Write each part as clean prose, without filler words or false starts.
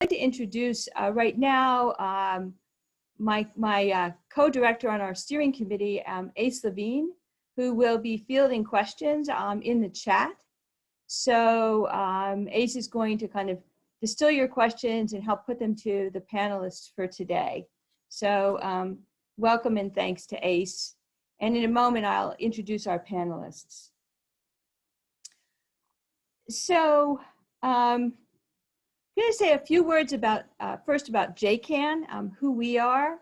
like to introduce right now my co-director on our steering committee, Ace Levine, who will be fielding questions in the chat. So Ace is going to kind of distill your questions and help put them to the panelists for today. So welcome and thanks to Ace. And in a moment, I'll introduce our panelists. So I'm going to say a few words about, first about JCAN, who we are,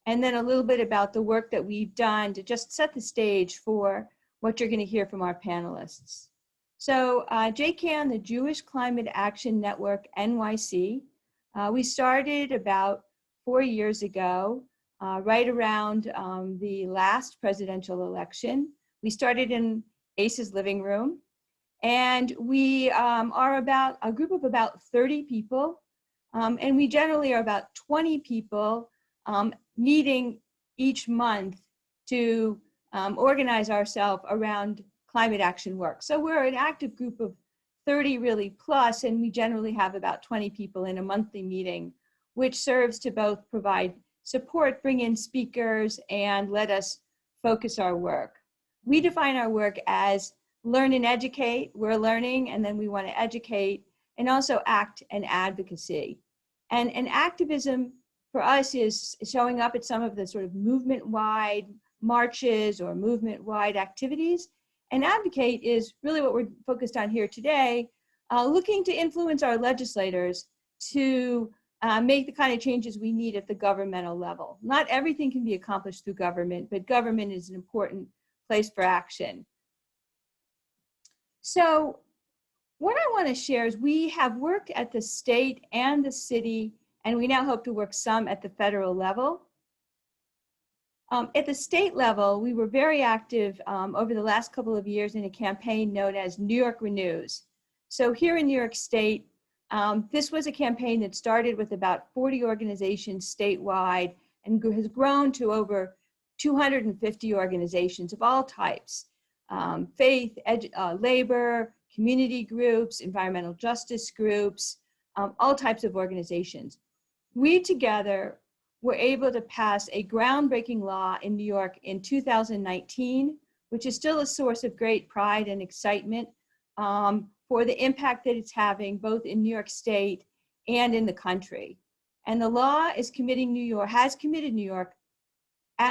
and then a little bit about the work that we've done to just set the stage for what you're going to hear from our panelists. So JCAN, the Jewish Climate Action Network, NYC, we started about 4 years ago, right around the last presidential election. We started in Ace's living room. And we are about a group of about 30 people, and we generally are about 20 people meeting each month to organize ourselves around climate action work. So we're an active group of 30 really plus, and we generally have about 20 people in a monthly meeting, which serves to both provide support, bring in speakers, and let us focus our work. We define our work as learn and educate. We're learning, and then we want to educate, and also act and advocacy. And activism for us is showing up at some of the sort of movement-wide marches or movement-wide activities. And advocate is really what we're focused on here today, looking to influence our legislators to make the kind of changes we need at the governmental level. Not everything can be accomplished through government, but government is an important place for action. So what I want to share is we have worked at the state and the city, and we now hope to work some at the federal level. At the state level, we were very active over the last couple of years in a campaign known as New York Renews. So here in New York State, this was a campaign that started with about 40 organizations statewide and has grown to over 250 organizations of all types. Faith, labor, community groups, environmental justice groups, all types of organizations. We together were able to pass a groundbreaking law in New York in 2019, which is still a source of great pride and excitement for the impact that it's having both in New York State and in the country. And the law is committing New York, has committed New York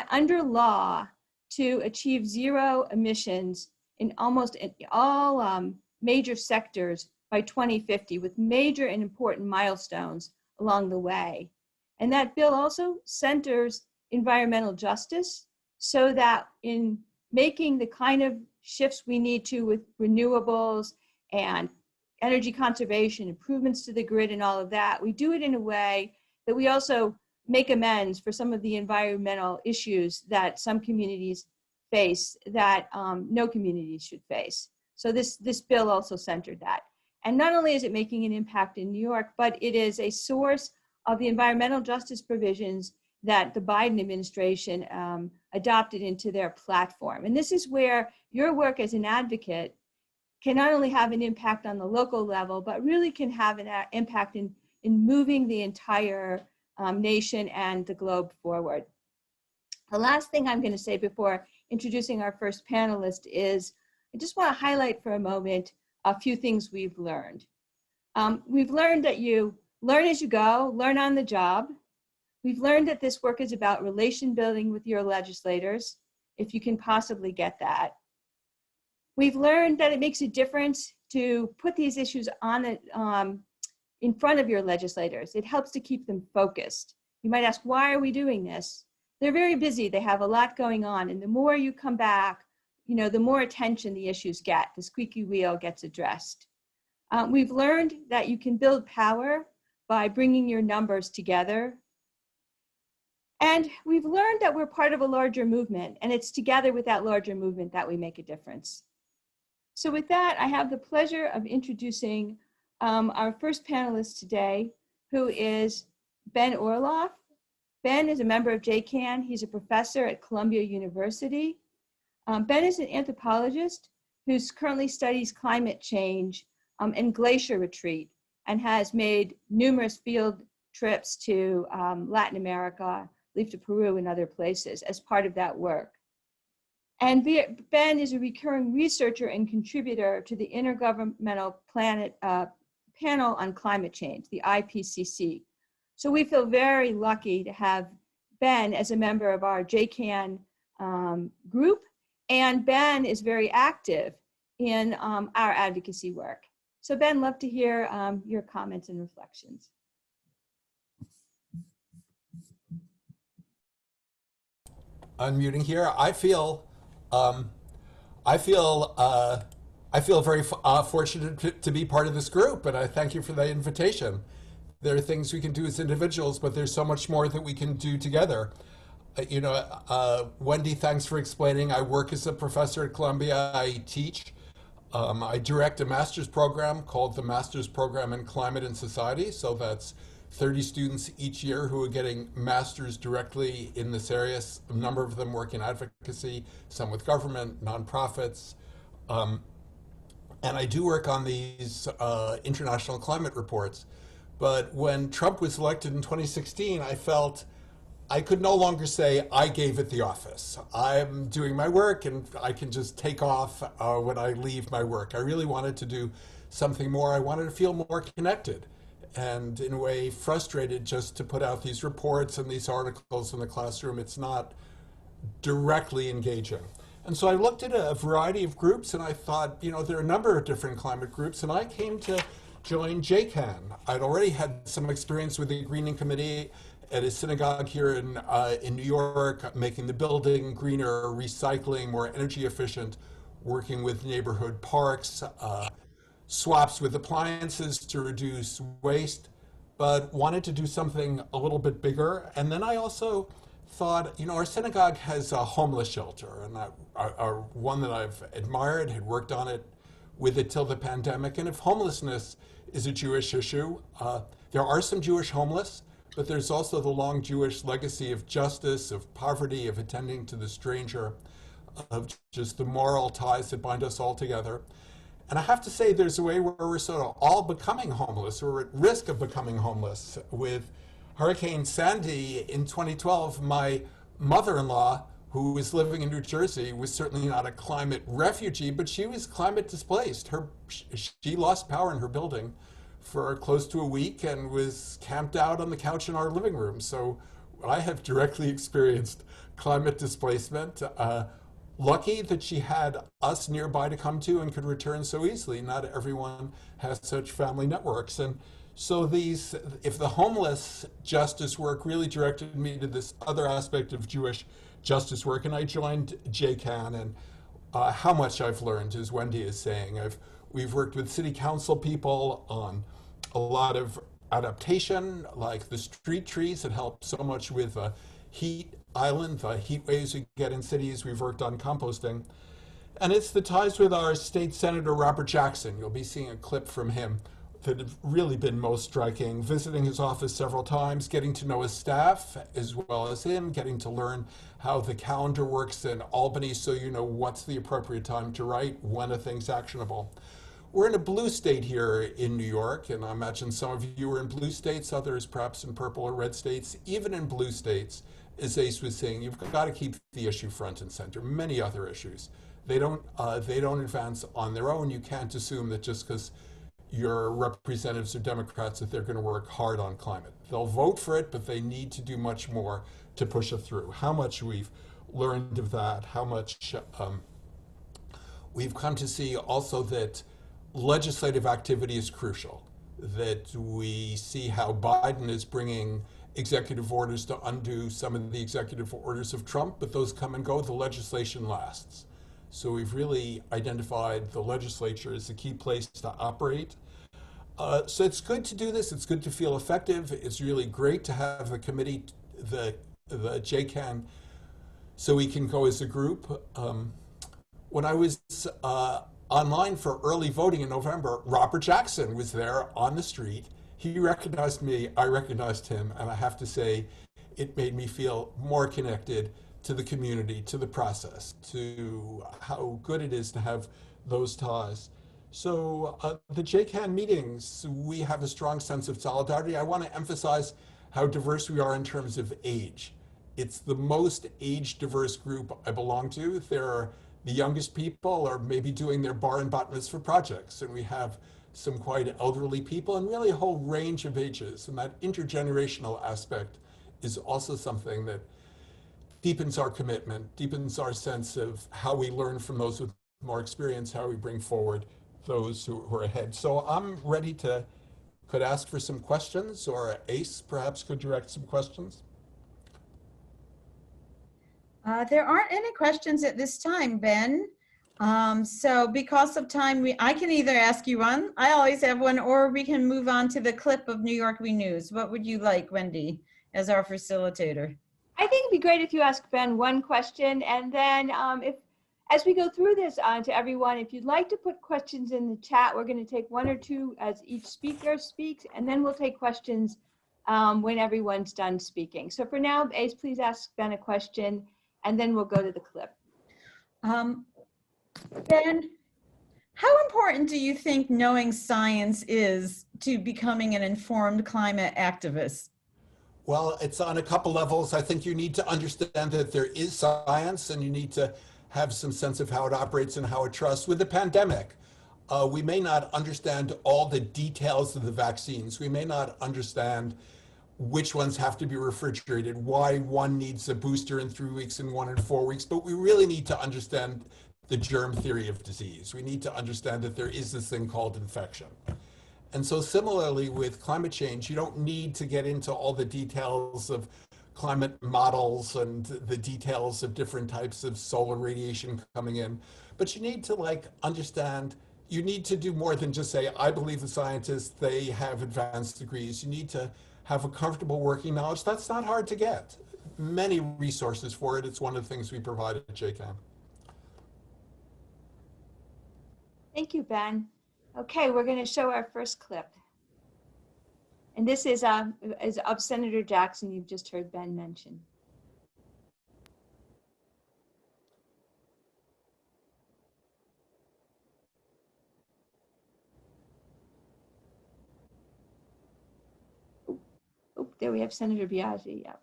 under law to achieve zero emissions in almost all major sectors by 2050, with major and important milestones along the way. And that bill also centers environmental justice so that in making the kind of shifts we need to with renewables and energy conservation, improvements to the grid and all of that, we do it in a way that we also make amends for some of the environmental issues that some communities face that no communities should face. So this bill also centered that. And not only is it making an impact in New York, but it is a source of the environmental justice provisions that the Biden administration adopted into their platform. And this is where your work as an advocate can not only have an impact on the local level, but really can have an impact in moving the entire nation and the globe forward. The last thing I'm going to say before introducing our first panelist is I just want to highlight for a moment a few things we've learned. We've learned that you learn as you go, learn on the job. We've learned that this work is about relation building with your legislators, if you can possibly get that. We've learned that it makes a difference to put these issues on in front of your legislators. It helps to keep them focused. You might ask, why are we doing this? They're very busy, they have a lot going on, and the more you come back, you know, the more attention the issues get, the squeaky wheel gets addressed. We've learned that you can build power by bringing your numbers together. And we've learned that we're part of a larger movement, and it's together with that larger movement that we make a difference. So with that, I have the pleasure of introducing our first panelist today, who is Ben Orloff. Ben is a member of JCAN. He's a professor at Columbia University. Ben is an anthropologist who currently studies climate change and glacier retreat and has made numerous field trips to Latin America, I believe to Peru and other places as part of that work. And Ben is a recurring researcher and contributor to the Intergovernmental Panel on Climate Change, the IPCC. So we feel very lucky to have Ben as a member of our JCAN group. And Ben is very active in our advocacy work. So Ben, love to hear your comments and reflections. Unmuting here. I feel very fortunate to be part of this group, and I thank you for the invitation. There are things we can do as individuals, but there's so much more that we can do together. Wendy, thanks for explaining. I work as a professor at Columbia. I teach. I direct a master's program called the Master's Program in Climate and Society. So that's 30 students each year who are getting masters directly in this area. A number of them work in advocacy, some with government, nonprofits. And I do work on these international climate reports. But when Trump was elected in 2016, I felt I could no longer say I gave it the office. I'm doing my work and I can just take off when I leave my work. I really wanted to do something more. I wanted to feel more connected and in a way frustrated just to put out these reports and these articles in the classroom. It's not directly engaging. And so I looked at a variety of groups and I thought, there are a number of different climate groups, and I came to join JCAN. I'd already had some experience with the Greening Committee at a synagogue here in New York, making the building greener, recycling, more energy efficient, working with neighborhood parks, swaps with appliances to reduce waste, but wanted to do something a little bit bigger. And then I also thought, our synagogue has a homeless shelter, and one that I've admired, had worked on it with it till the pandemic. And if homelessness is a Jewish issue, there are some Jewish homeless, but there's also the long Jewish legacy of justice, of poverty, of attending to the stranger, of just the moral ties that bind us all together. And I have to say, there's a way where we're sort of all becoming homeless, or at risk of becoming homeless. With Hurricane Sandy in 2012, my mother-in-law, who was living in New Jersey, was certainly not a climate refugee, but she was climate displaced. She lost power in her building for close to a week and was camped out on the couch in our living room. So I have directly experienced climate displacement. Lucky that she had us nearby to come to and could return so easily. Not everyone has such family networks. And so if the homeless justice work really directed me to this other aspect of Jewish justice work, and I joined JCAN, and how much I've learned, as Wendy is saying. We've worked with city council people on a lot of adaptation, like the street trees that help so much with heat island, the heat waves we get in cities. We've worked on composting. And it's the ties with our state senator, Robert Jackson. You'll be seeing a clip from him that have really been most striking. Visiting his office several times, getting to know his staff as well as him, getting to learn how the calendar works in Albany so you know what's the appropriate time to write, when a thing's actionable. We're in a blue state here in New York, and I imagine some of you are in blue states, others perhaps in purple or red states. Even in blue states, as Ace was saying, you've got to keep the issue front and center. Many other issues. They don't advance on their own. You can't assume that just because your representatives are Democrats that they're going to work hard on climate. They'll vote for it, but they need to do much more to push it through. How much we've learned of that, how much we've come to see also that legislative activity is crucial, that we see how Biden is bringing executive orders to undo some of the executive orders of Trump, but those come and go, the legislation lasts. So we've really identified the legislature as a key place to operate. So it's good to do this, it's good to feel effective. It's really great to have the committee, the JCAN, so we can go as a group. When I was online for early voting in November, Robert Jackson was there on the street. He recognized me, I recognized him, and I have to say, it made me feel more connected to the community, to the process, to how good it is to have those ties. So the JCAN meetings, we have a strong sense of solidarity. I want to emphasize how diverse we are in terms of age. It's the most age diverse group I belong to. There are the youngest people are maybe doing their bar and bat mitzvah projects, and we have some quite elderly people and really a whole range of ages. And that intergenerational aspect is also something that deepens our commitment, deepens our sense of how we learn from those with more experience, how we bring forward those who are ahead. So I'm ready to could ask for some questions, or Ace perhaps could direct some questions. There aren't any questions at this time, Ben. So because of time, I can either ask you one, I always have one, or we can move on to the clip of New York Renews. What would you like, Wendy, as our facilitator? I think it'd be great if you ask Ben one question, and then as we go through this to everyone, if you'd like to put questions in the chat, we're going to take one or two as each speaker speaks, and then we'll take questions when everyone's done speaking. So for now, Ace, please ask Ben a question, and then we'll go to the clip. Ben, how important do you think knowing science is to becoming an informed climate activist? Well, it's on a couple levels. I think you need to understand that there is science, and you need to have some sense of how it operates and how it trusts. With the pandemic, we may not understand all the details of the vaccines. We may not understand which ones have to be refrigerated, why one needs a booster in 3 weeks and one in 4 weeks, but we really need to understand the germ theory of disease. We need to understand that there is this thing called infection. And so similarly with climate change, you don't need to get into all the details of climate models and the details of different types of solar radiation coming in, but you need to understand, you need to do more than just say, I believe the scientists, they have advanced degrees. You need to have a comfortable working knowledge. That's not hard to get. Many resources for it. It's one of the things we provide at JCAN. Thank you, Ben. Okay, we're going to show our first clip. And this is of Senator Jackson, you've just heard Ben mention. Oh, there we have Senator Biaggi, yeah.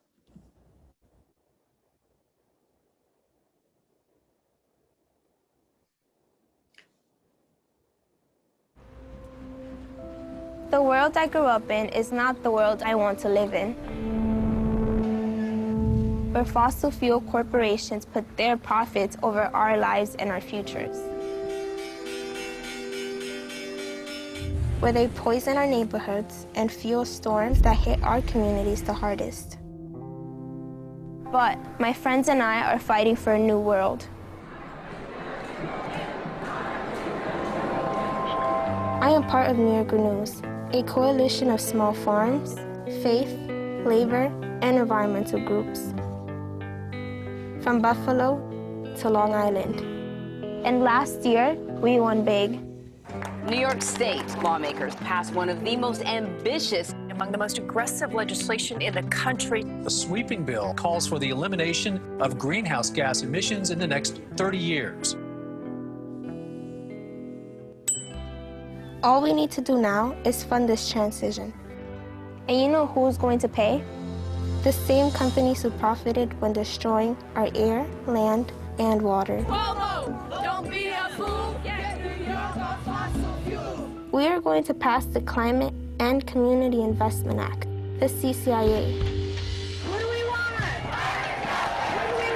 The world I grew up in is not the world I want to live in, where fossil fuel corporations put their profits over our lives and our futures, where they poison our neighborhoods and fuel storms that hit our communities the hardest. But my friends and I are fighting for a new world. I am part of New York Renews, a coalition of small farms, faith, labor, and environmental groups, from Buffalo to Long Island. And last year, we won big. New York State lawmakers passed one of the most ambitious, among the most aggressive legislation in the country. A sweeping bill calls for the elimination of greenhouse gas emissions in the next 30 years. All we need to do now is fund this transition. And you know who's going to pay? The same companies who profited when destroying our air, land, and water. Cuomo, don't be a fool. Get New York off fossil fuel. We are going to pass the Climate and Community Investment Act, the CCIA. What do we want? What do we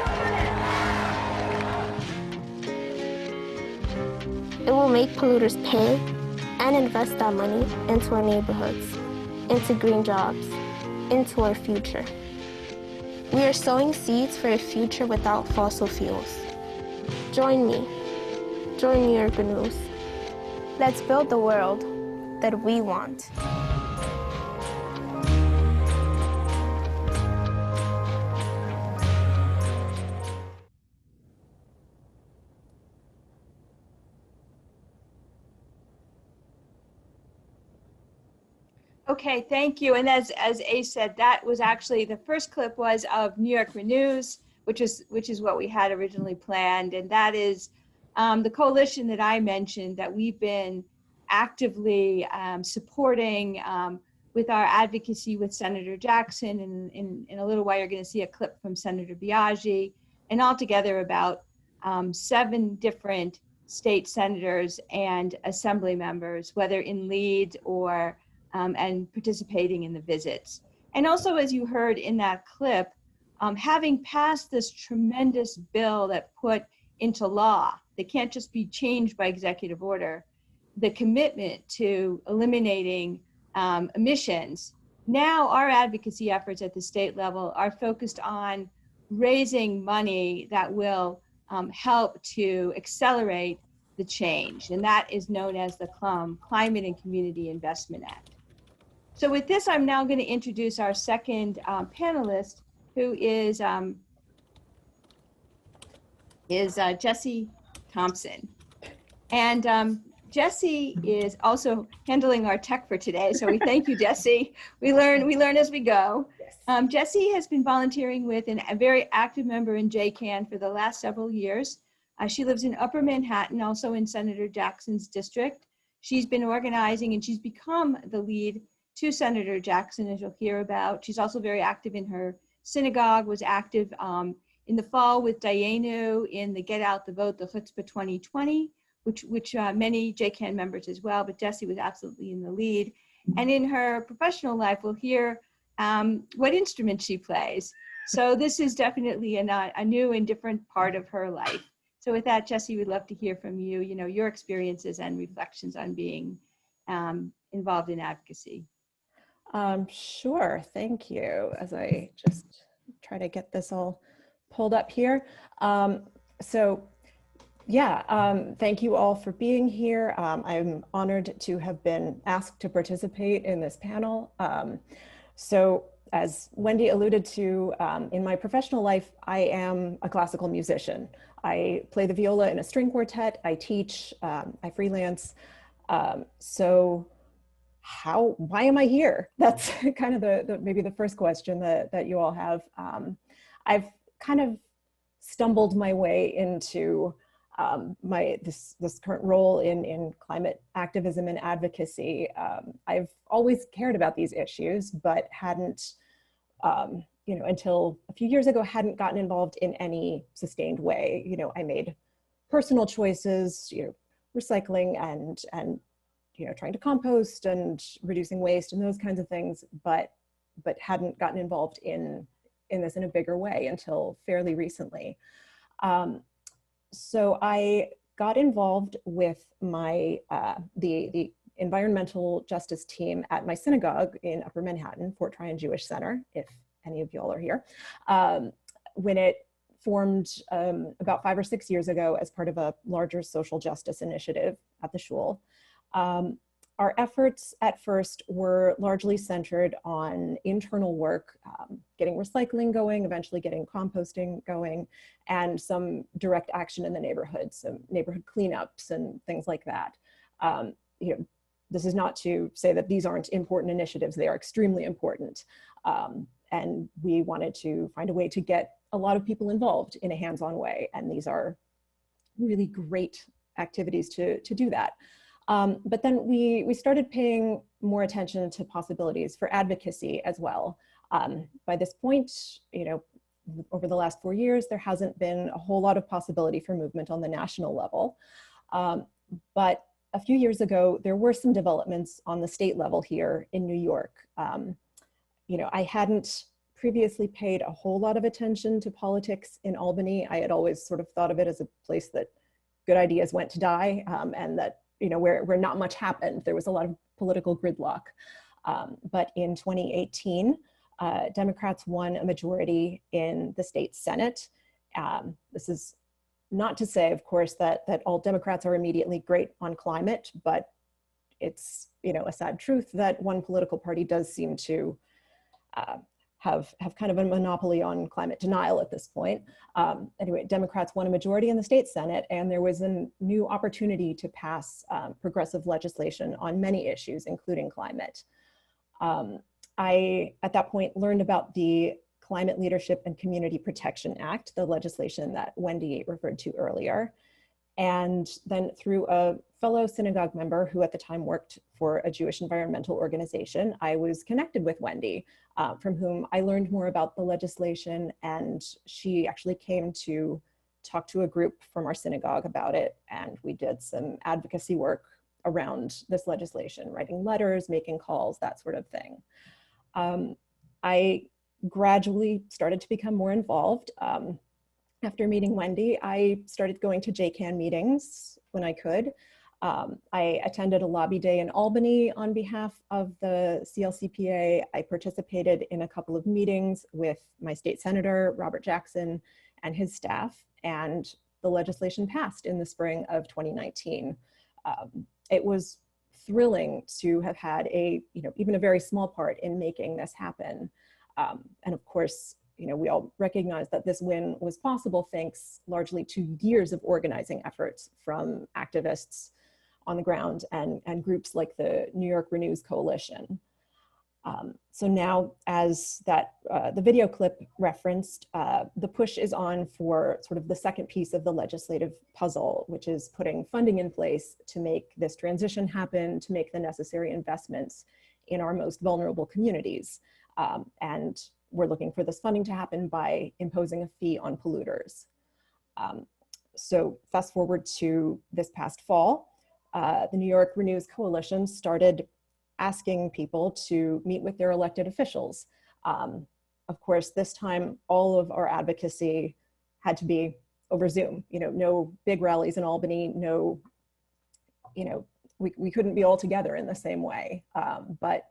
want? It will make polluters pay and invest that money into our neighborhoods, into green jobs, into our future. We are sowing seeds for a future without fossil fuels. Join me. Join New York Renews. Let's build the world that we want. Okay, thank you. And as Ace said, that was actually, the first clip was of New York Renews, which is what we had originally planned. And that is the coalition that I mentioned that we've been actively supporting with our advocacy with Senator Jackson, and in a little while you're going to see a clip from Senator Biaggi, and altogether about 7 different state senators and assembly members, whether in lead or and participating in the visits. And also, as you heard in that clip, having passed this tremendous bill that put into law, that can't just be changed by executive order, the commitment to eliminating emissions. Now our advocacy efforts at the state level are focused on raising money that will help to accelerate the change, and that is known as the CLUM, Climate and Community Investment Act. So with this, I'm now going to introduce our second panelist, who is Jesse Thompson. And Jesse is also handling our tech for today, so we thank you, Jesse. We learn as we go. Yes. Jesse has been volunteering with and a very active member in JCAN for the last several years. She lives in Upper Manhattan, also in Senator Jackson's district. She's been organizing, and she's become the lead to Senator Jackson, as you'll hear about. She's also very active in her synagogue, was active in the fall with Dayenu in the Get Out the Vote, the Chutzpah 2020, which many JCAN members as well, but Jessie was absolutely in the lead. And in her professional life, we'll hear what instrument she plays. So this is definitely a new and different part of her life. So with that, Jessie, we'd love to hear from you, your experiences and reflections on being involved in advocacy. Sure, thank you. As I just try to get this all pulled up here. Thank you all for being here. I'm honored to have been asked to participate in this panel. So as Wendy alluded to, in my professional life, I am a classical musician. I play the viola in a string quartet, I teach, I freelance. Why am I here? That's kind of maybe the first question that you all have. I've kind of stumbled my way into this current role in climate activism and advocacy. I've always cared about these issues, but hadn't, until a few years ago, hadn't gotten involved in any sustained way. I made personal choices, recycling and trying to compost and reducing waste and those kinds of things, but hadn't gotten involved in this in a bigger way until fairly recently. So I got involved with the environmental justice team at my synagogue in Upper Manhattan, Fort Tryon Jewish Center, if any of y'all are here, when it formed about 5 or 6 years ago as part of a larger social justice initiative at the shul. Our efforts at first were largely centered on internal work, getting recycling going, eventually getting composting going, and some direct action in the neighborhood, some neighborhood cleanups and things like that. This is not to say that these aren't important initiatives. They are extremely important. And we wanted to find a way to get a lot of people involved in a hands-on way. And these are really great activities to do that. But then we started paying more attention to possibilities for advocacy as well. By this point, over the last 4 years, there hasn't been a whole lot of possibility for movement on the national level. But a few years ago, there were some developments on the state level here in New York. I hadn't previously paid a whole lot of attention to politics in Albany. I had always sort of thought of it as a place that good ideas went to die, and that where not much happened. There was a lot of political gridlock. But in 2018, Democrats won a majority in the state Senate. This is not to say, of course, that all Democrats are immediately great on climate, but it's a sad truth that one political party does seem to have kind of a monopoly on climate denial at this point. Anyway, Democrats won a majority in the state Senate, and there was a new opportunity to pass progressive legislation on many issues, including climate. I, at that point, learned about the Climate Leadership and Community Protection Act, the legislation that Wendy referred to earlier. And then through a fellow synagogue member who at the time worked for a Jewish environmental organization, I was connected with Wendy, from whom I learned more about the legislation, and she actually came to talk to a group from our synagogue about it, and we did some advocacy work around this legislation, writing letters, making calls, that sort of thing. I gradually started to become more involved. After meeting Wendy, I started going to JCAN meetings when I could. I attended a lobby day in Albany on behalf of the CLCPA. I participated in a couple of meetings with my state senator, Robert Jackson, and his staff, and the legislation passed in the spring of 2019. It was thrilling to have had even a very small part in making this happen. And of course, we all recognize that this win was possible thanks largely to years of organizing efforts from activists on the ground and groups like the New York Renews Coalition. So now, as the video clip referenced, the push is on for sort of the second piece of the legislative puzzle, which is putting funding in place to make this transition happen, to make the necessary investments in our most vulnerable communities. And we're looking for this funding to happen by imposing a fee on polluters. So fast forward to this past fall, the New York Renews Coalition started asking people to meet with their elected officials. Of course, this time, all of our advocacy had to be over Zoom. No big rallies in Albany, we couldn't be all together in the same way. But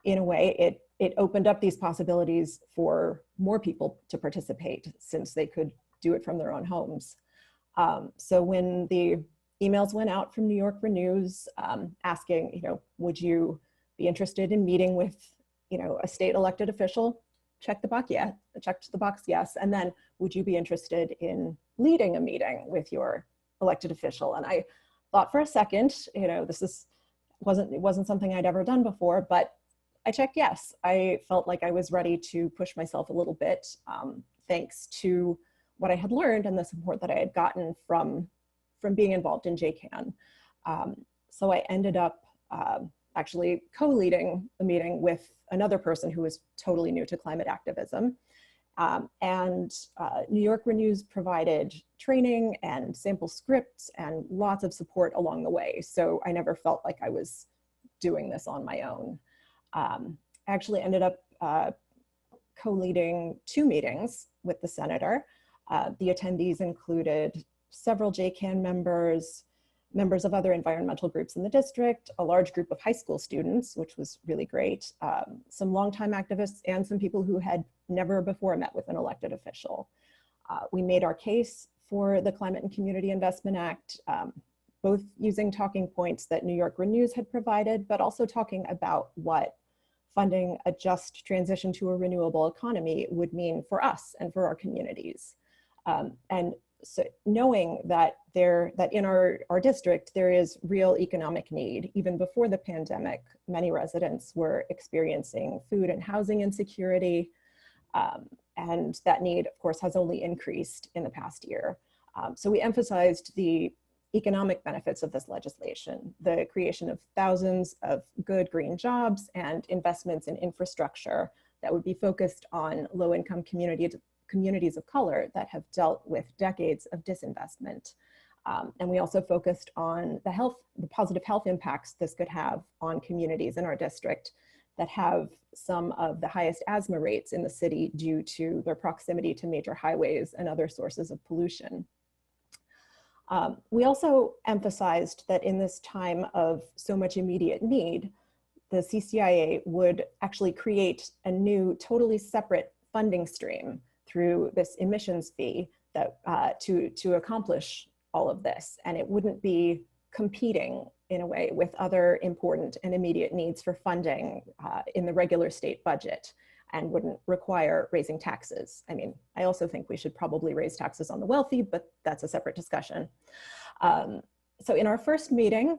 in a way, it opened up these possibilities for more people to participate since they could do it from their own homes. So when the emails went out from New York Renews asking, would you be interested in meeting with, a state elected official? Checked the box yes. And then, would you be interested in leading a meeting with your elected official? And I thought for a second, this wasn't something I'd ever done before, but I checked yes. I felt like I was ready to push myself a little bit, thanks to what I had learned and the support that I had gotten from being involved in JCAN. So I ended up actually co-leading a meeting with another person who was totally new to climate activism. New York Renews provided training and sample scripts and lots of support along the way. So I never felt like I was doing this on my own. I actually ended up co-leading 2 meetings with the senator. The attendees included several JCAN members of other environmental groups in the district, a large group of high school students, which was really great, some longtime activists, and some people who had never before met with an elected official. We made our case for the Climate and Community Investment Act, both using talking points that New York Renews had provided, but also talking about what funding a just transition to a renewable economy would mean for us and for our communities. And so knowing that in our district, there is real economic need. Even before the pandemic, many residents were experiencing food and housing insecurity. And that need, of course, has only increased in the past year. So we emphasized the economic benefits of this legislation, the creation of thousands of good green jobs and investments in infrastructure that would be focused on low-income communities of color that have dealt with decades of disinvestment. And we also focused on the positive health impacts this could have on communities in our district that have some of the highest asthma rates in the city due to their proximity to major highways and other sources of pollution. We also emphasized that in this time of so much immediate need, the CCIA would actually create a new, totally separate funding stream through this emissions fee that to accomplish all of this. And it wouldn't be competing in a way with other important and immediate needs for funding in the regular state budget, and wouldn't require raising taxes. I mean, I also think we should probably raise taxes on the wealthy, but that's a separate discussion. So in our first meeting,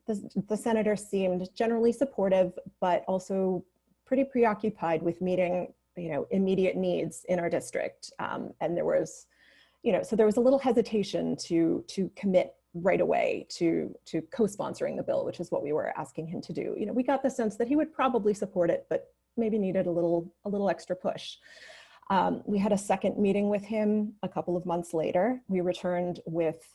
the senator seemed generally supportive, but also pretty preoccupied with meeting immediate needs in our district. And there was so there was a little hesitation to commit right away to co-sponsoring the bill, which is what we were asking him to do. We got the sense that he would probably support it, but maybe needed a little extra push. We had a second meeting with him a couple of months later. We returned with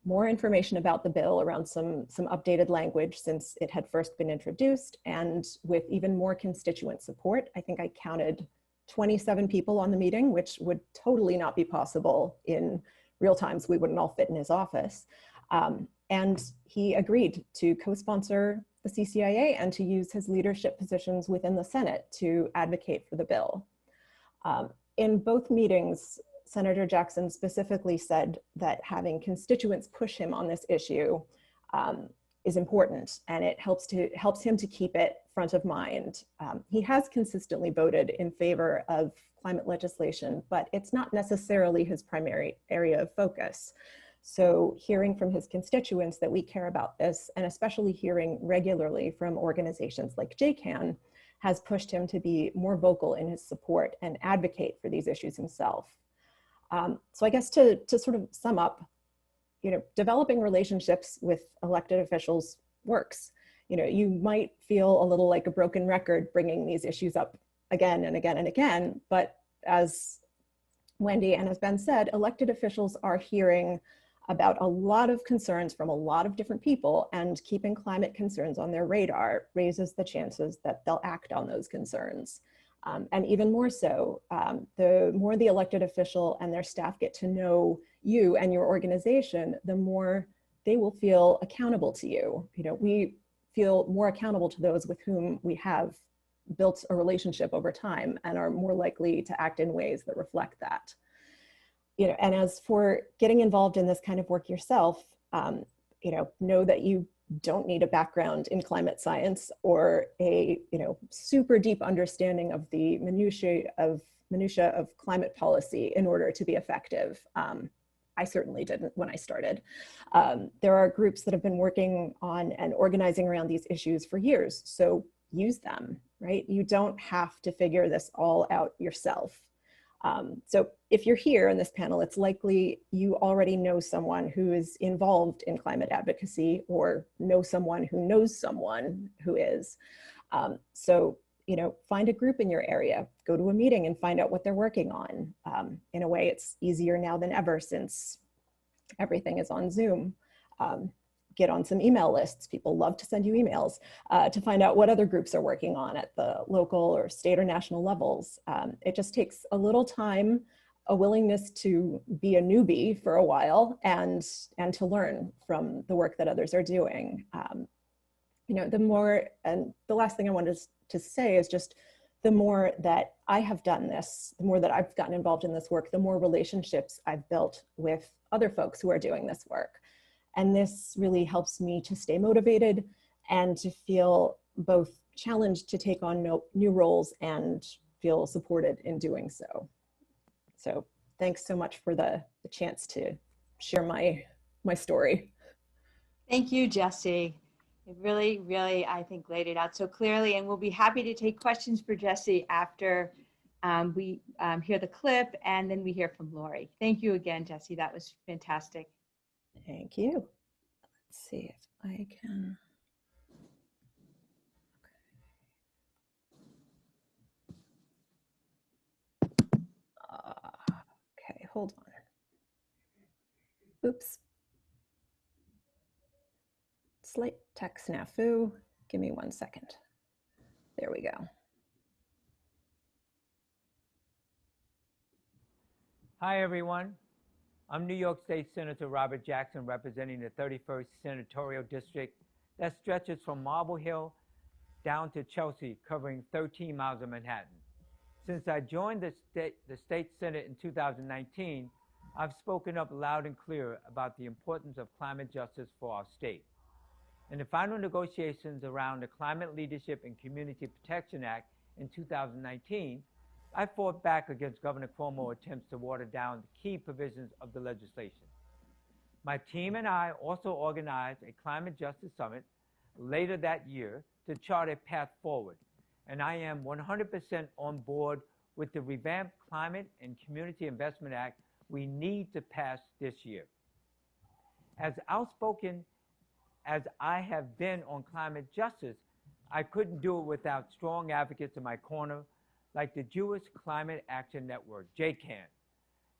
more information about the bill around some updated language since it had first been introduced, and with even more constituent support. I think I counted 27 people on the meeting, which would totally not be possible in real times. We wouldn't all fit in his office. And he agreed to co-sponsor the CCIA and to use his leadership positions within the Senate to advocate for the bill. In both meetings, Senator Jackson specifically said that having constituents push him on this issue is important, and it helps him to keep it front of mind. He has consistently voted in favor of climate legislation, but it's not necessarily his primary area of focus. So hearing from his constituents that we care about this, and especially hearing regularly from organizations like JCAN, has pushed him to be more vocal in his support and advocate for these issues himself. So I guess to sort of sum up, developing relationships with elected officials works. You might feel a little like a broken record bringing these issues up again and again and again, but as Wendy and as Ben said, elected officials are hearing about a lot of concerns from a lot of different people, and keeping climate concerns on their radar raises the chances that they'll act on those concerns. And even more so, the more the elected official and their staff get to know you and your organization, the more they will feel accountable to you. We feel more accountable to those with whom we have built a relationship over time and are more likely to act in ways that reflect that. And as for getting involved in this kind of work yourself, know that you don't need a background in climate science or a super deep understanding of the minutiae of climate policy in order to be effective. I certainly didn't when I started. There are groups that have been working on and organizing around these issues for years, so use them, right? You don't have to figure this all out yourself. So if you're here in this panel, it's likely you already know someone who is involved in climate advocacy or know someone who is. So, find a group in your area, go to a meeting and find out what they're working on. In a way, it's easier now than ever since everything is on Zoom. Get on some email lists. People love to send you emails to find out what other groups are working on at the local or state or national levels. It just takes a little time, a willingness to be a newbie for a while, and to learn from the work that others are doing. The more, and the last thing I wanted to say is just the more that I have done this, the more that I've gotten involved in this work, the more relationships I've built with other folks who are doing this work. And this really helps me to stay motivated and to feel both challenged to take on new roles and feel supported in doing so. So thanks so much for the chance to share my story. Thank you, Jessie. It really, really, I think, laid it out so clearly, and we'll be happy to take questions for Jessie after we hear the clip, and then we hear from Lori. Thank you again, Jessie. That was fantastic. Thank you. Let's see if I can. Okay, hold on. Oops. Slight tech snafu. Give me 1 second. There we go. Hi, everyone. I'm New York State Senator Robert Jackson, representing the 31st Senatorial District that stretches from Marble Hill down to Chelsea, covering 13 miles of Manhattan. Since I joined the State Senate in 2019, I've spoken up loud and clear about the importance of climate justice for our state. In the final negotiations around the Climate Leadership and Community Protection Act in 2019, I fought back against Governor Cuomo's attempts to water down the key provisions of the legislation. My team and I also organized a climate justice summit later that year to chart a path forward, and I am 100% on board with the revamped Climate and Community Investment Act, we need to pass this year. As outspoken as I have been on climate justice, I couldn't do it without strong advocates in my corner, like the Jewish Climate Action Network, JCAN.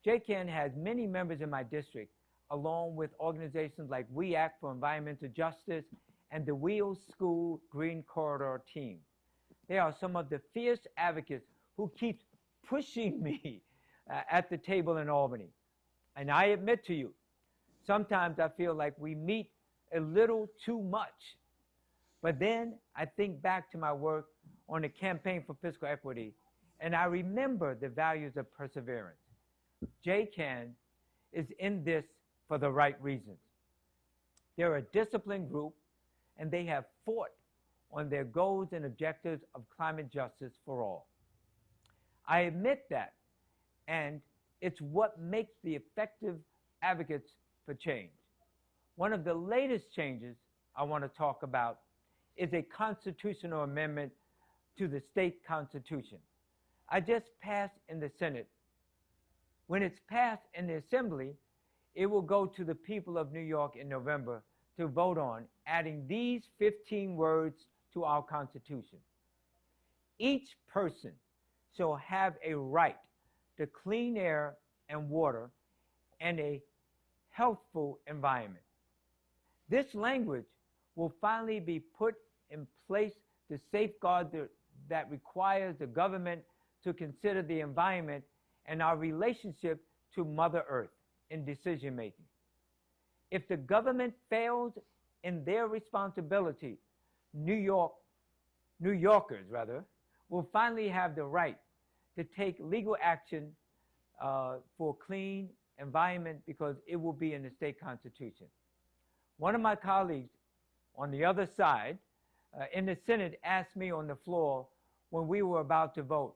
JCAN has many members in my district, along with organizations like We Act for Environmental Justice and the Wheels School Green Corridor team. They are some of the fierce advocates who keep pushing me at the table in Albany. And I admit to you, sometimes I feel like we meet a little too much. But then I think back to my work on the Campaign for Fiscal Equity, and I remember the values of perseverance. JCAN is in this for the right reasons. They're a disciplined group, and they have fought on their goals and objectives of climate justice for all. I admit that, and it's what makes the effective advocates for change. One of the latest changes I want to talk about is a constitutional amendment to the state constitution. I just passed in the Senate. When it's passed in the Assembly, it will go to the people of New York in November to vote on adding these 15 words to our Constitution. Each person shall have a right to clean air and water and a healthful environment. This language will finally be put in place to safeguard that requires the government to consider the environment and our relationship to Mother Earth in decision making. If the government fails in their responsibility, New Yorkers will finally have the right to take legal action for clean environment because it will be in the state constitution. One of my colleagues on the other side in the Senate asked me on the floor when we were about to vote,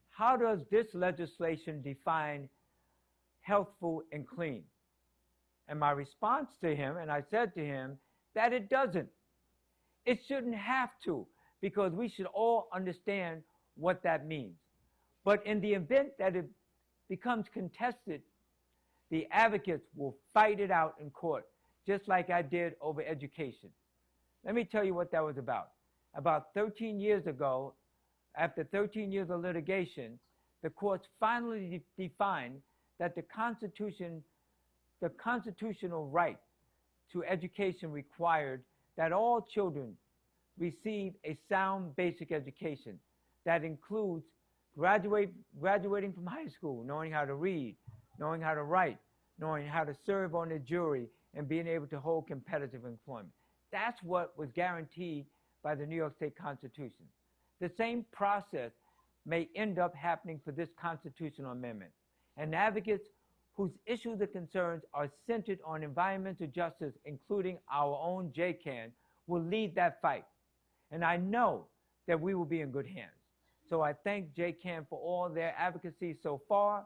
how does this legislation define healthful and clean? And my response to him, and I said to him, that it doesn't. It shouldn't have to, because we should all understand what that means. But in the event that it becomes contested, the advocates will fight it out in court, just like I did over education. Let me tell you what that was about. About 13 years ago, after 13 years of litigation, the courts finally defined that the constitutional right to education required that all children receive a sound basic education that includes graduating from high school, knowing how to read, knowing how to write, knowing how to serve on the jury, and being able to hold competitive employment. That's what was guaranteed by the New York State Constitution. The same process may end up happening for this constitutional amendment. And advocates whose issues and concerns are centered on environmental justice, including our own JCAN, will lead that fight. And I know that we will be in good hands. So I thank JCAN for all their advocacy so far,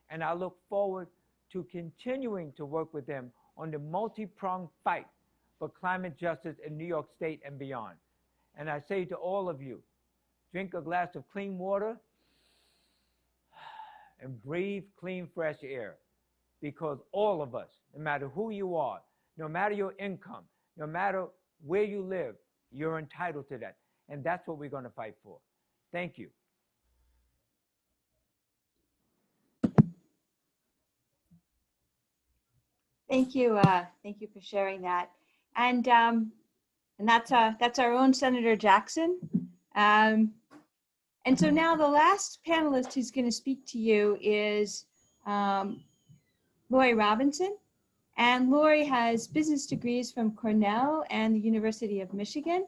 and I look forward to continuing to work with them on the multi-pronged fight for climate justice in New York State and beyond. And I say to all of you, drink a glass of clean water and breathe clean, fresh air, because all of us, no matter who you are, no matter your income, no matter where you live, you're entitled to that. And that's what we're going to fight for. Thank you. Thank you. Thank you for sharing that. And that's our own Senator Jackson. And so now the last panelist who's going to speak to you is Lori Robinson. And Lori has business degrees from Cornell and the University of Michigan.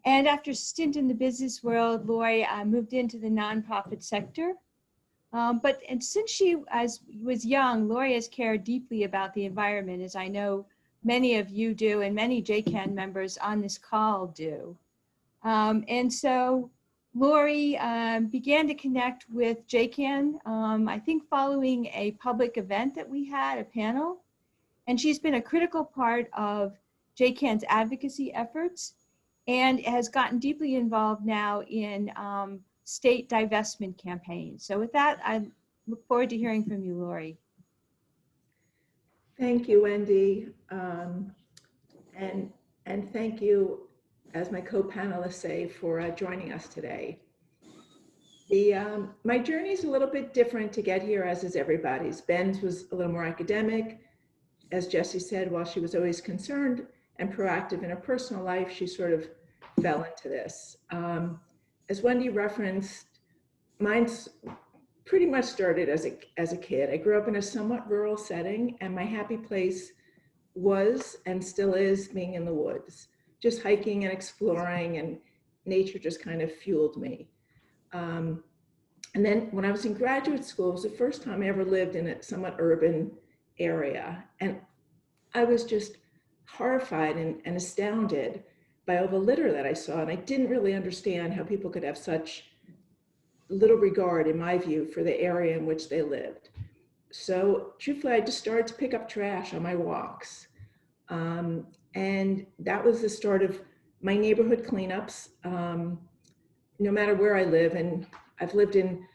And after a stint in the business world, Lori moved into the nonprofit sector. And since she was young, Lori has cared deeply about the environment, as I know many of you do and many JCAN members on this call do. And so Lori began to connect with JCAN, I think following a public event that we had, a panel. And she's been a critical part of JCAN's advocacy efforts and has gotten deeply involved now in state divestment campaigns. So with that, I'd Look forward to hearing from you, Lori. Thank you, Wendy. And thank you, as my co-panelists say, for joining us today. My journey is a little bit different to get here, as is everybody's. Ben's was a little more academic. As Jessie said, while she was always concerned and proactive in her personal life, she sort of fell into this. As Wendy referenced, mine's pretty much started as a kid. I grew up in a somewhat rural setting, and my happy place was and still is being in the woods, just hiking and exploring, and nature just kind of fueled me. And then when I was in graduate school, it was the first time I ever lived in a somewhat urban area. And I was just horrified and astounded by all the litter that I saw. And I didn't really understand how people could have such little regard, in my view, for the area in which they lived. So truthfully, I just started to pick up trash on my walks. And that was the start of my neighborhood cleanups, no matter where I live. And I've lived in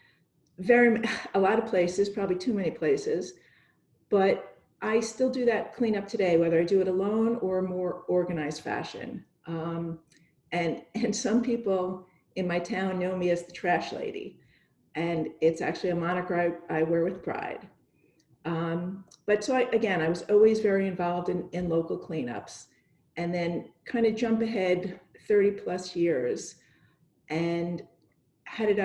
a lot of places, probably too many places, but I still do that cleanup today, whether I do it alone or a more organized fashion. And some people in my town know me as the trash lady, and it's actually a moniker I wear with pride. But so I was always very involved in local cleanups, and then kind of jump ahead 30 plus years. And how did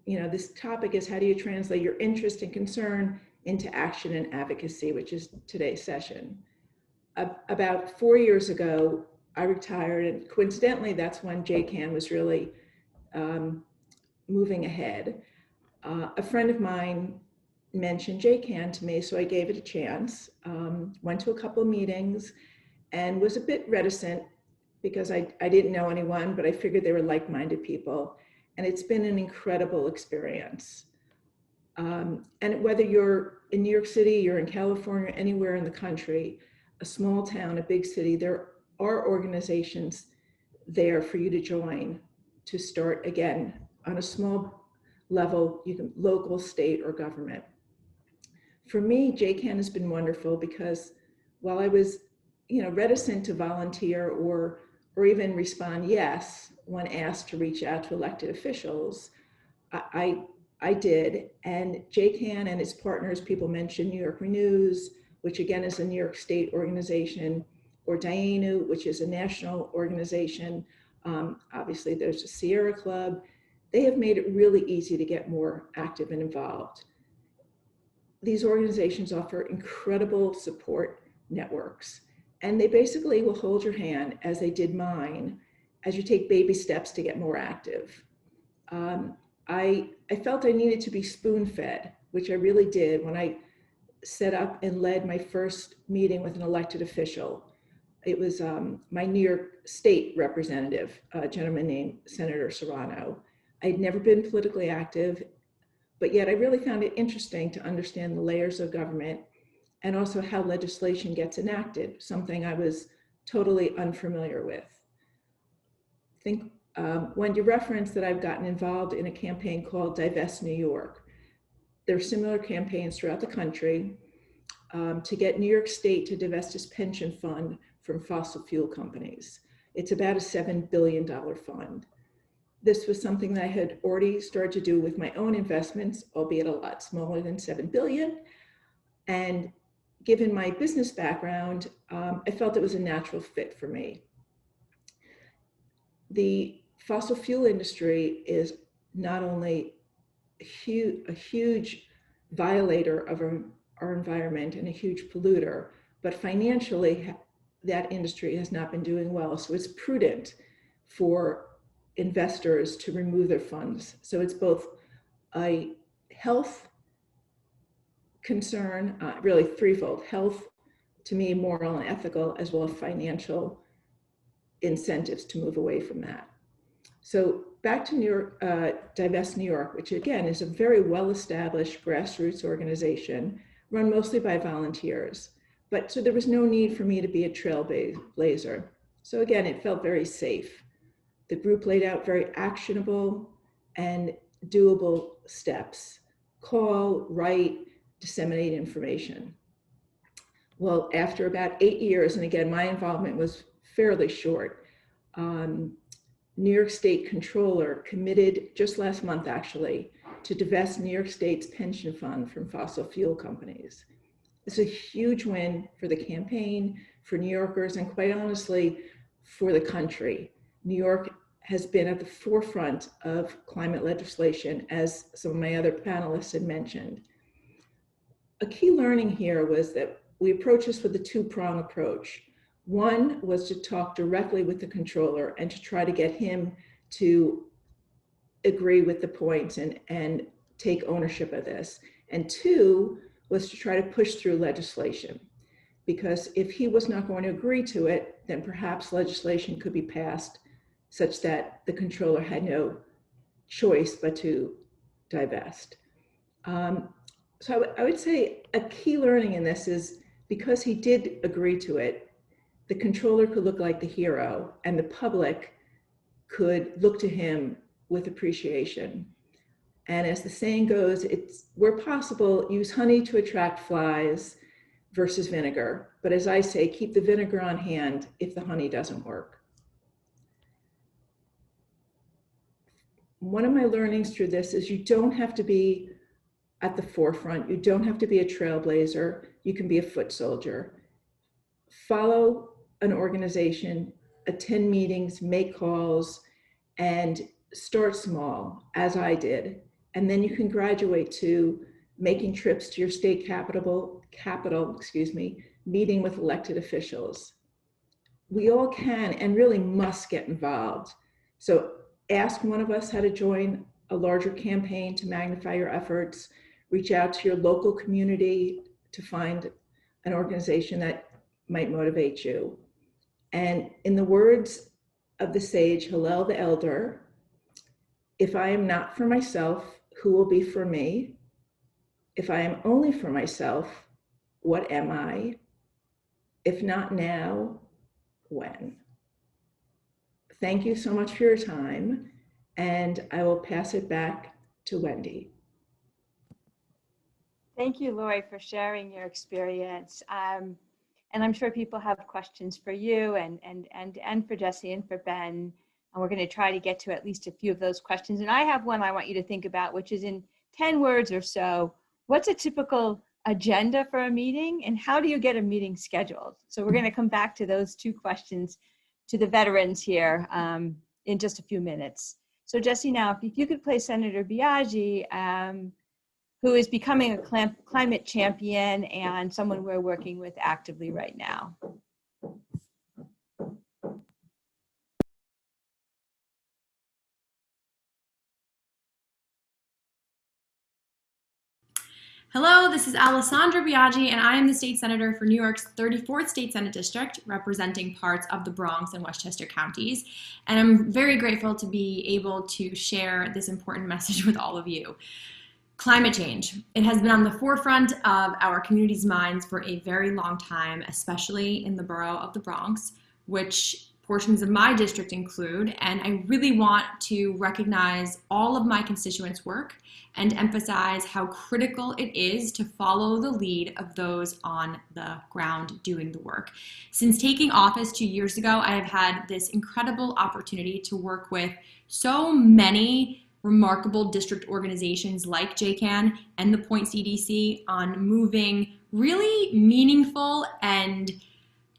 this topic is, how do you translate your interest and concern into action and advocacy, which is today's session. About 4 years ago, I retired, and coincidentally, that's when JCAN was really moving ahead. A friend of mine mentioned JCAN to me, so I gave it a chance, went to a couple of meetings, and was a bit reticent because I didn't know anyone, but I figured they were like-minded people. And it's been an incredible experience. And whether you're in New York City, you're in California, anywhere in the country, a small town, a big city, there are organizations there for you to join to start, again, on a small level, you can local, state, or government. For me, JCAN has been wonderful because while I was, reticent to volunteer or even respond yes when asked to reach out to elected officials, I did. And JCAN and its partners, people mentioned New York Renews, which again is a New York State organization, or DIANU, which is a national organization. Obviously, there's the Sierra Club. They have made it really easy to get more active and involved. These organizations offer incredible support networks, and they basically will hold your hand, as they did mine, as you take baby steps to get more active. I felt I needed to be spoon-fed, which I really did when I set up and led my first meeting with an elected official. It was my New York State representative, a gentleman named Senator Serrano. I'd never been politically active, but yet I really found it interesting to understand the layers of government and also how legislation gets enacted, something I was totally unfamiliar with. I think Wendy referenced that I've gotten involved in a campaign called Divest New York. There are similar campaigns throughout the country to get New York State to divest its pension fund from fossil fuel companies. It's about a $7 billion fund. This was something that I had already started to do with my own investments, albeit a lot smaller than $7 billion. And given my business background, I felt it was a natural fit for me. The fossil fuel industry is not only a huge violator of our environment and a huge polluter, but financially, that industry has not been doing well. So it's prudent for investors to remove their funds. So it's both a health concern, really threefold: health, to me, moral and ethical, as well as financial incentives to move away from that. So back to New York, Divest New York, which again is a very well-established grassroots organization run mostly by volunteers. But so there was no need for me to be a trailblazer. So again, it felt very safe. The group laid out very actionable and doable steps. call, write, disseminate information. Well, after about 8 years, and again, my involvement was fairly short, New York State Controller committed just last month, actually, to divest New York State's pension fund from fossil fuel companies. It's a huge win for the campaign, for New Yorkers, and quite honestly, for the country. New York has been at the forefront of climate legislation, as some of my other panelists had mentioned. A key learning here was that we approached this with a two-prong approach. One was to talk directly with the controller and to try to get him to agree with the points and take ownership of this. And two was to try to push through legislation, because if he was not going to agree to it, then perhaps legislation could be passed such that the controller had no choice but to divest. So I would say a key learning in this is, because he did agree to it, the controller could look like the hero and the public could look to him with appreciation. And as the saying goes, it's, where possible, use honey to attract flies versus vinegar. But as I say, keep the vinegar on hand if the honey doesn't work. One of my learnings through this is you don't have to be at the forefront. You don't have to be a trailblazer. You can be a foot soldier. Follow an organization, attend meetings, make calls, and start small, as I did. And then you can graduate to making trips to your state capital, meeting with elected officials. We all can and really must get involved. So ask one of us how to join a larger campaign to magnify your efforts. Reach out to your local community to find an organization that might motivate you. And in the words of the sage Hillel the Elder, if I am not for myself, who will be for me? If I am only for myself, what am I? If not now, when? Thank you so much for your time, and I will pass it back to Wendy. Thank you, Lori, for sharing your experience. And I'm sure people have questions for you and for Jesse and for Ben. And we're going to try to get to at least a few of those questions. And I have one I want you to think about, which is in 10 words or so. What's a typical agenda for a meeting, and how do you get a meeting scheduled? So we're going to come back to those two questions to the veterans here in just a few minutes. So Jesse, now, if you could play Senator Biaggi, who is becoming a climate champion and someone we're working with actively right now. Hello, this is Alessandra Biaggi, and I am the state senator for New York's 34th State Senate District, representing parts of the Bronx and Westchester counties. And I'm very grateful to be able to share this important message with all of you. Climate change. It has been on the forefront of our community's minds for a very long time, especially in the borough of the Bronx, which portions of my district include, and I really want to recognize all of my constituents' work and emphasize how critical it is to follow the lead of those on the ground doing the work. Since taking office 2 years ago, I have had this incredible opportunity to work with so many remarkable district organizations like JCAN and the Point CDC on moving really meaningful and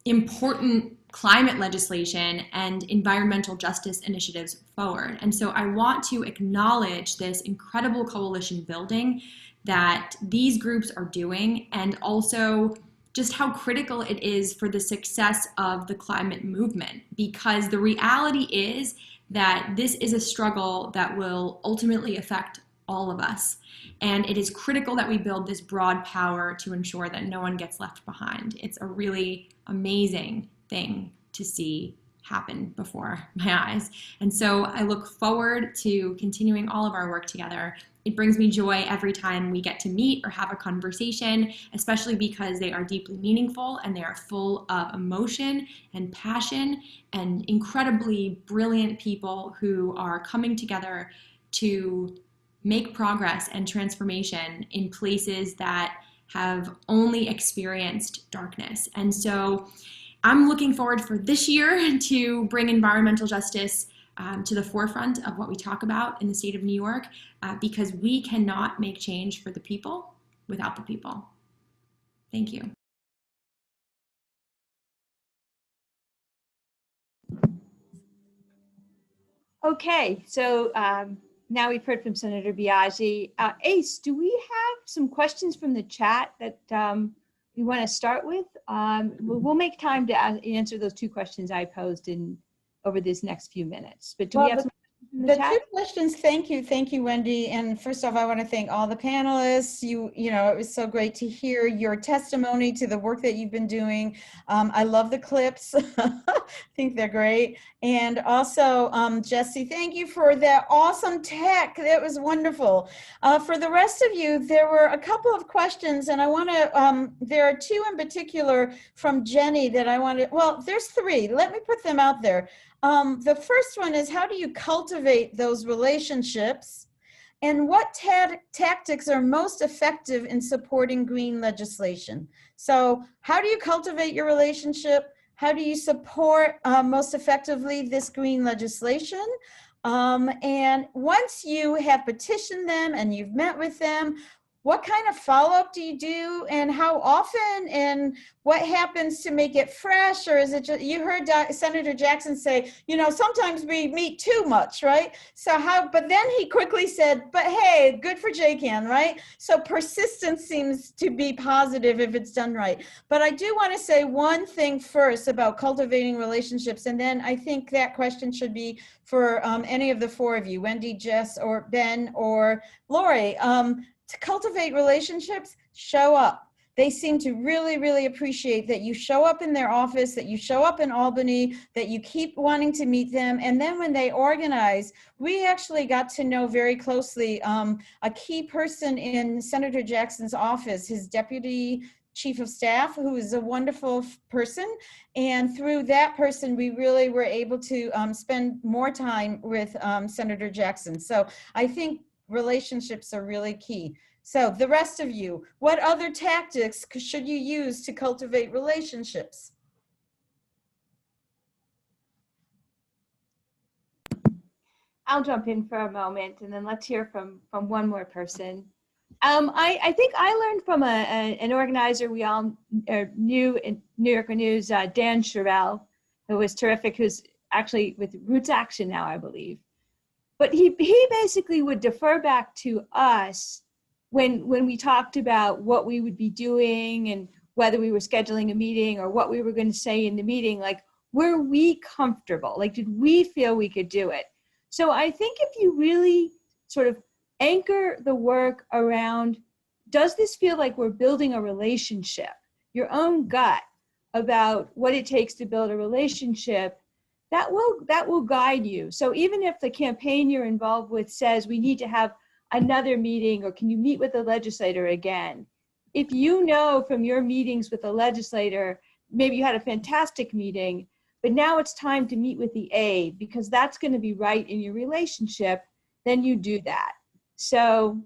important climate legislation and environmental justice initiatives forward. And so I want to acknowledge this incredible coalition building that these groups are doing, and also just how critical it is for the success of the climate movement, because the reality is that this is a struggle that will ultimately affect all of us. And it is critical that we build this broad power to ensure that no one gets left behind. It's a really amazing thing to see happen before my eyes. And so I look forward to continuing all of our work together. It brings me joy every time we get to meet or have a conversation, especially because they are deeply meaningful and they are full of emotion and passion and incredibly brilliant people who are coming together to make progress and transformation in places that have only experienced darkness. And so I'm looking forward for this year to bring environmental justice to the forefront of what we talk about in the state of New York, because we cannot make change for the people without the people. Thank you. Okay, so now we've heard from Senator Biaggi. Ace, do we have some questions from the chat that we want to start with? We'll make time to answer those 2 questions I posed over these next few minutes. But do we have some questions from the chat? 2 questions, thank you, Wendy. And first off, I want to thank all the panelists. You know, it was so great to hear your testimony to the work that you've been doing. I love the clips. I think they're great. And also, Jesse, thank you for that awesome tech. That was wonderful. For the rest of you, there were a couple of questions, and I want to, there are 2 in particular from Jenny that I want to, well, there's 3. Let me put them out there. The first one is, how do you cultivate those relationships? And what tactics are most effective in supporting green legislation? So how do you cultivate your relationship? How do you support most effectively this green legislation? And once you have petitioned them and you've met with them, what kind of follow-up do you do, and how often, and what happens to make it fresh? Or is it just, you heard Senator Jackson say, you know, sometimes we meet too much, right? So but then he quickly said, but hey, good for JCAN, right? So persistence seems to be positive if it's done right. But I do want to say one thing first about cultivating relationships, and then I think that question should be for any of the 4 of you, Wendy, Jess, or Ben, or Lori. To cultivate relationships, show up. They seem to really, really appreciate that you show up in their office, that you show up in Albany, that you keep wanting to meet them. And then when they organize, we actually got to know very closely a key person in Senator Jackson's office, his deputy chief of staff, who is a wonderful person. And through that person, we really were able to spend more time with Senator Jackson. So I think relationships are really key. So the rest of you, what other tactics should you use to cultivate relationships? I'll jump in for a moment, and then let's hear from one more person. I think I learned from an organizer we all knew in New York News, Dan Sherrill, who was terrific, who's actually with Roots Action now, I believe. But he basically would defer back to us when we talked about what we would be doing and whether we were scheduling a meeting or what we were going to say in the meeting. Like, were we comfortable? Like, did we feel we could do it? So I think if you really sort of anchor the work around, does this feel like we're building a relationship, your own gut about what it takes to build a relationship, that will guide you. So even if the campaign you're involved with says we need to have another meeting, or can you meet with the legislator again? If you know from your meetings with the legislator, maybe you had a fantastic meeting, but now it's time to meet with the aide because that's going to be right in your relationship, then you do that. So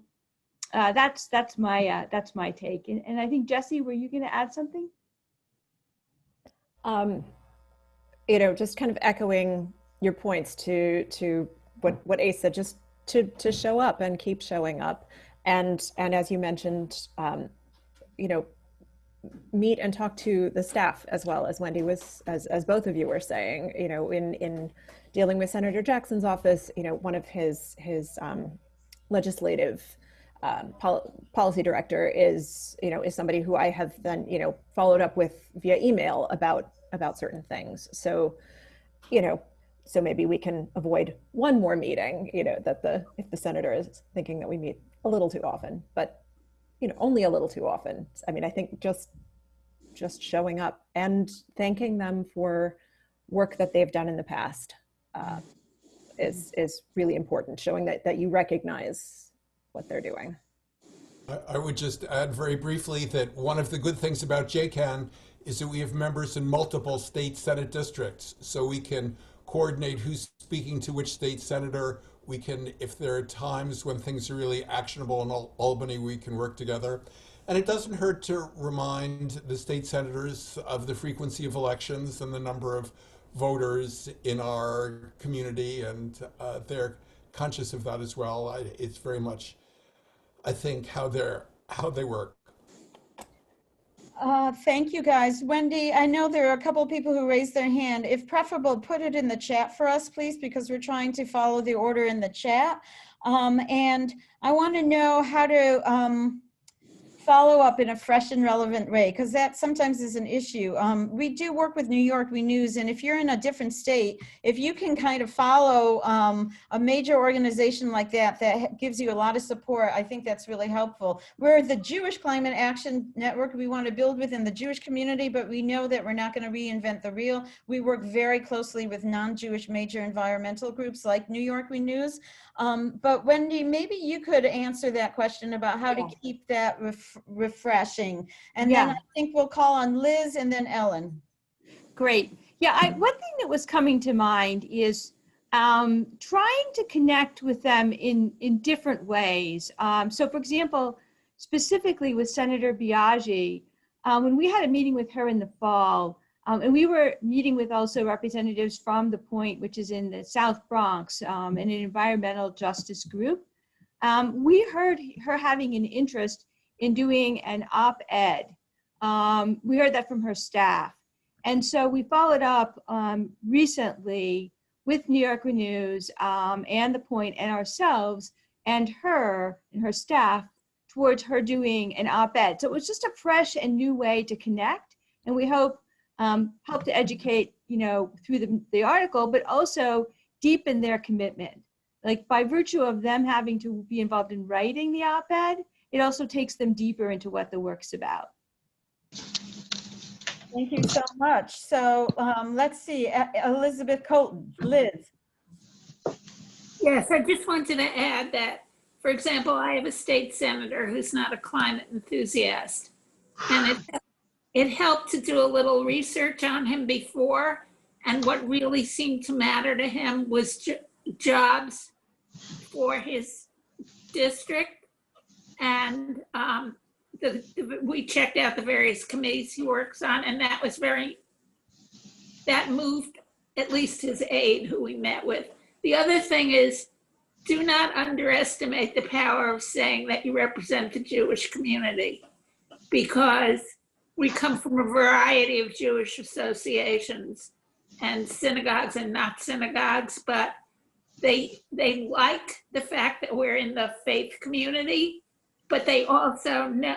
that's my take. And I think, Jesse, were you going to add something? You know, just kind of echoing your points to what Ace said, just to show up and keep showing up. And as you mentioned, you know, meet and talk to the staff as well, as Wendy was, as both of you were saying, you know, in dealing with Senator Jackson's office, you know, one of his legislative policy director is somebody who I have then, you know, followed up with via email about certain things. So, you know, so maybe we can avoid one more meeting, you know, if the senator is thinking that we meet a little too often, but, you know, only a little too often. I mean, I think just showing up and thanking them for work that they've done in the past is really important, showing that you recognize what they're doing. I would just add very briefly that one of the good things about JCAN is that we have members in multiple state Senate districts, so we can coordinate who's speaking to which state senator, we can, if there are times when things are really actionable in Albany, we can work together. And it doesn't hurt to remind the state senators of the frequency of elections and the number of voters in our community, and they're conscious of that as well. It's very much, I think, how they work. Thank you, guys. Wendy, I know there are a couple of people who raised their hand. If preferable, put it in the chat for us, please, because we're trying to follow the order in the chat. And I want to know how to follow up in a fresh and relevant way, because that sometimes is an issue. We do work with New York News, and if you're in a different state, if you can kind of follow a major organization like that, that gives you a lot of support, I think that's really helpful. We're the Jewish Climate Action Network. We want to build within the Jewish community, but we know that we're not going to reinvent the wheel. We work very closely with non-Jewish major environmental groups like New York News. But Wendy, maybe you could answer that question about how to keep that refreshing. And then I think we'll call on Liz and then Ellen. Great. Yeah, one thing that was coming to mind is trying to connect with them in different ways. So for example, specifically with Senator Biaggi, when we had a meeting with her in the fall, and we were meeting with also representatives from The Point, which is in the South Bronx, and an environmental justice group. We heard her having an interest in doing an op-ed. We heard that from her staff. And so we followed up recently with New York News and The Point and ourselves and her staff towards her doing an op-ed. So it was just a fresh and new way to connect. And we hope help to educate, through the article, but also deepen their commitment. Like by virtue of them having to be involved in writing the op-ed, it also takes them deeper into what the work's about. Thank you so much. So let's see, Elizabeth Colton, Liz. Yes, I just wanted to add that, for example, I have a state senator who's not a climate enthusiast, and it helped to do a little research on him before, and what really seemed to matter to him was jobs for his district. And we checked out the various committees he works on, and that moved at least his aide who we met with. The other thing is, do not underestimate the power of saying that you represent the Jewish community, because we come from a variety of Jewish associations and synagogues and not synagogues, but they like the fact that we're in the faith community, but they also know,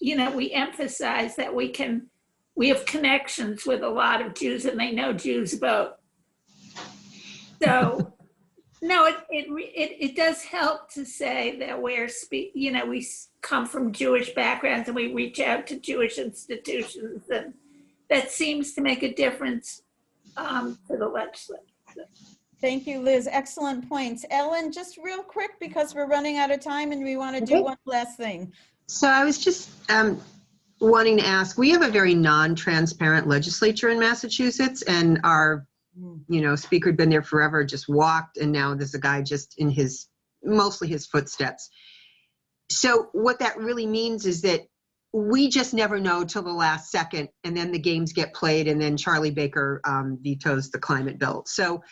we emphasize that we have connections with a lot of Jews, and they know Jews vote. So no, it does help to say that we come from Jewish backgrounds and we reach out to Jewish institutions, and that seems to make a difference to the legislature. Thank you, Liz. Excellent points. Ellen, just real quick, because we're running out of time and we want to do one last thing. So I was just wanting to ask, we have a very non-transparent legislature in Massachusetts, and our speaker had been there forever, just walked, and now there's a guy just in mostly his footsteps. So what that really means is that we just never know till the last second, and then the games get played, and then Charlie Baker vetoes the climate bill. So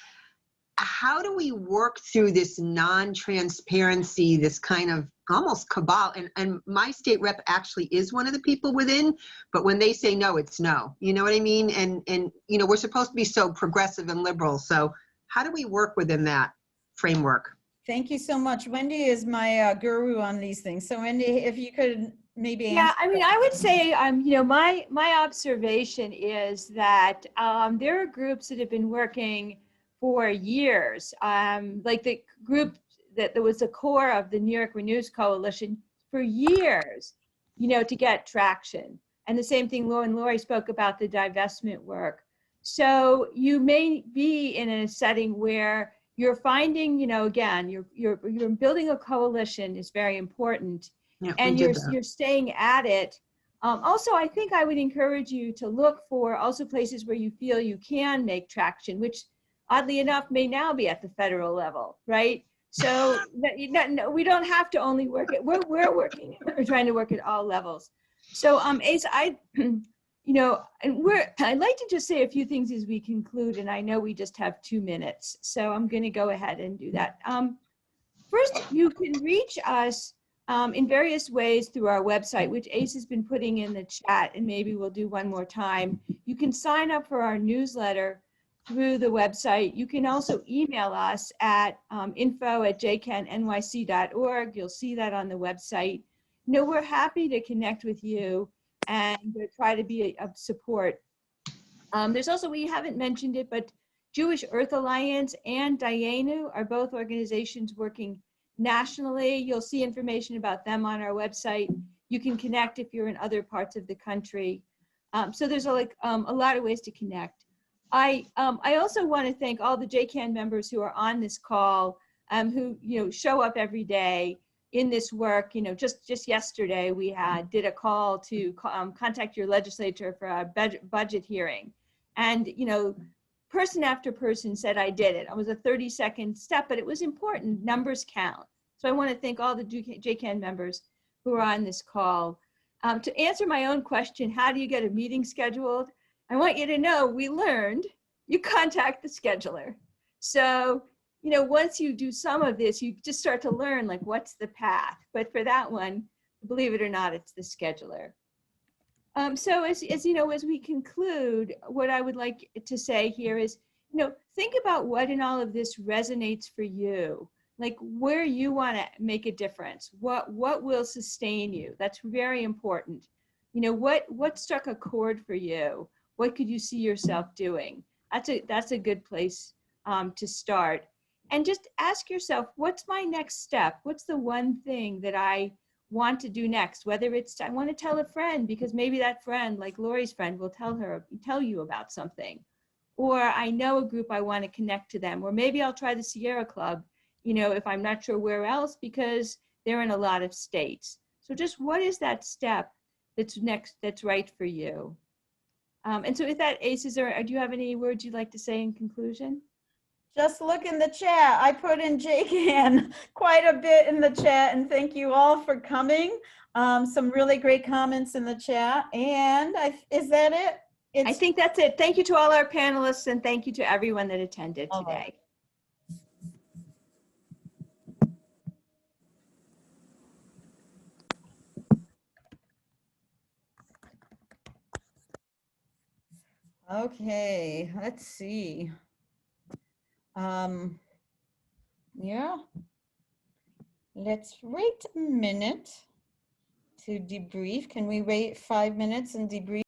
how do we work through this non-transparency, this kind of almost cabal? And my state rep actually is one of the people within, but when they say no, it's no. You know what I mean? And we're supposed to be so progressive and liberal. So how do we work within that framework? Thank you so much. Wendy is my guru on these things. So Wendy, if you could maybe answer. Yeah, I mean, I would say, my observation is that there are groups that have been working for years, like the group that was the core of the New York News Coalition for years, to get traction. And the same thing, Lori spoke about the divestment work. So you may be in a setting where you're finding, again, you're building a coalition is very important, and you're staying at it. Also, I think I would encourage you to look for also places where you feel you can make traction, which oddly enough may now be at the federal level, right? So no, we don't have to only work at, we're working, we're trying to work at all levels. So Ace, I'd like to just say a few things as we conclude, and I know we just have 2 minutes, so I'm going to go ahead and do that. First, you can reach us in various ways through our website, which Ace has been putting in the chat, and maybe we'll do one more time. You can sign up for our newsletter through the website. You can also email us at info@jcannyc.org. You'll see that on the website. We're happy to connect with you and try to be of support. There's also, we haven't mentioned it, but Jewish Earth Alliance and Dayenu are both organizations working nationally. You'll see information about them on our website. You can connect if you're in other parts of the country. So there's a lot of ways to connect. I also want to thank all the JCAN members who are on this call, who show up every day in this work. Just yesterday we did a call to contact your legislature for a budget hearing, and person after person said I did it. It was a 30-second step, but it was important. Numbers count. So I want to thank all the JCAN members who are on this call. To answer my own question, how do you get a meeting scheduled? I want you to know we learned you contact the scheduler. So, once you do some of this, you just start to learn like what's the path. But for that one, believe it or not, it's the scheduler. So as we conclude, what I would like to say here is, think about what in all of this resonates for you, like where you want to make a difference, what will sustain you. That's very important. What struck a chord for you? What could you see yourself doing? That's a good place to start. And just ask yourself, what's my next step? What's the one thing that I want to do next? Whether it's I want to tell a friend, because maybe that friend, like Lori's friend, will tell you about something. Or I know a group I want to connect to them. Or maybe I'll try the Sierra Club, if I'm not sure where else, because they're in a lot of states. So just what is that step that's right for you? And so with that, Ace, do you have any words you'd like to say in conclusion? Just look in the chat. I put in JCAN quite a bit in the chat, and thank you all for coming. Some really great comments in the chat. And is that it? I think that's it. Thank you to all our panelists, and thank you to everyone that attended today. Okay, let's see. Yeah, let's wait a minute to debrief. Can we wait 5 minutes and debrief?